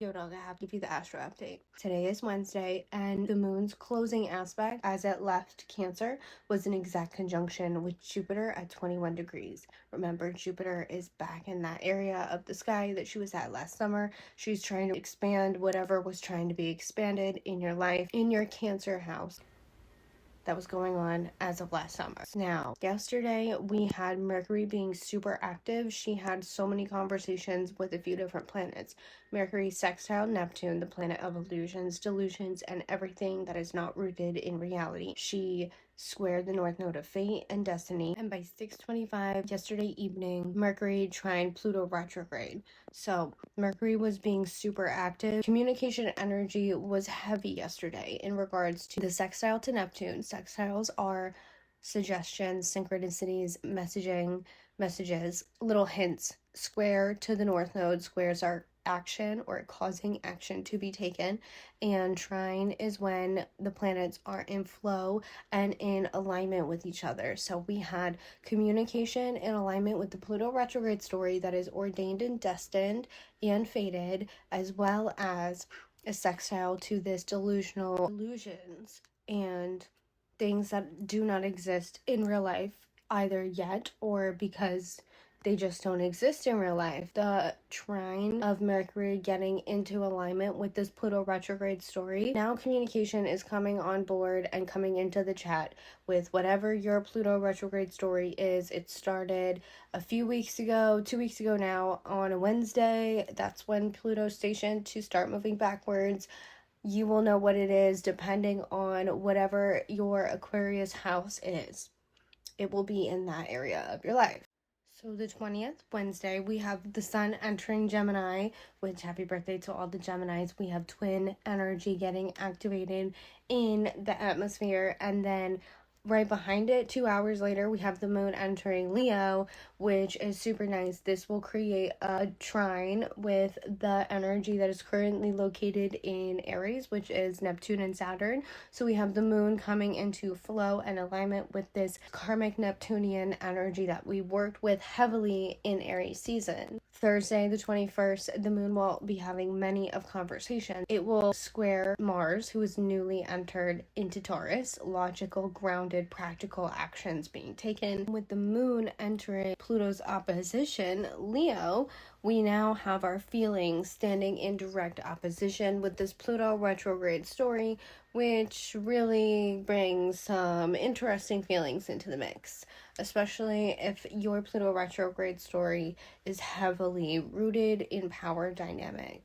Yo, dog, I have to give you the Astro update. Today is Wednesday, and the moon's closing aspect as it left Cancer was an exact conjunction with Jupiter at 21 degrees. Remember, Jupiter is back in that area of the sky that she was at last summer. She's trying to expand whatever was trying to be expanded in your life, in your Cancer house. That was going on as of last summer. Now, yesterday we had Mercury being super active. She had so many conversations with a few different planets. Mercury sextile Neptune, the planet of illusions, delusions, and everything that is not rooted in reality. She squared the north node of fate and destiny, and by 6:25 yesterday evening, Mercury trine Pluto retrograde. So Mercury was being super active. Communication energy was heavy yesterday in regards to the sextile to Neptune. Sextiles are suggestions, synchronicities, messages, little hints. Square to the north node. Squares are action or causing action to be taken, and trine is when the planets are in flow and in alignment with each other. So we had communication in alignment with the Pluto retrograde story that is ordained and destined and fated, as well as a sextile to this delusional illusions and things that do not exist in real life either yet or because they just don't exist in real life. The trine of Mercury getting into alignment with this Pluto retrograde story. Now communication is coming on board and coming into the chat with whatever your Pluto retrograde story is. It started a few weeks ago, 2 weeks ago now, on a Wednesday. That's when Pluto's stationed to start moving backwards. You will know what it is depending on whatever your Aquarius house is. It will be in that area of your life. So the 20th, Wednesday, we have the sun entering Gemini, which happy birthday to all the Geminis. We have twin energy getting activated in the atmosphere, and then right behind it, 2 hours later, we have the moon entering Leo, which is super nice. This will create a trine with the energy that is currently located in Aries, which is Neptune and Saturn. So we have the moon coming into flow and alignment with this karmic Neptunian energy that we worked with heavily in Aries season. Thursday, the 21st, the moon will be having many of conversations. It will square Mars, who is newly entered into Taurus, logical, grounded, practical actions being taken. With the moon entering Pluto's opposition, Leo, we now have our feelings standing in direct opposition with this Pluto retrograde story, which really brings some interesting feelings into the mix, especially if your Pluto retrograde story is heavily rooted in power dynamic.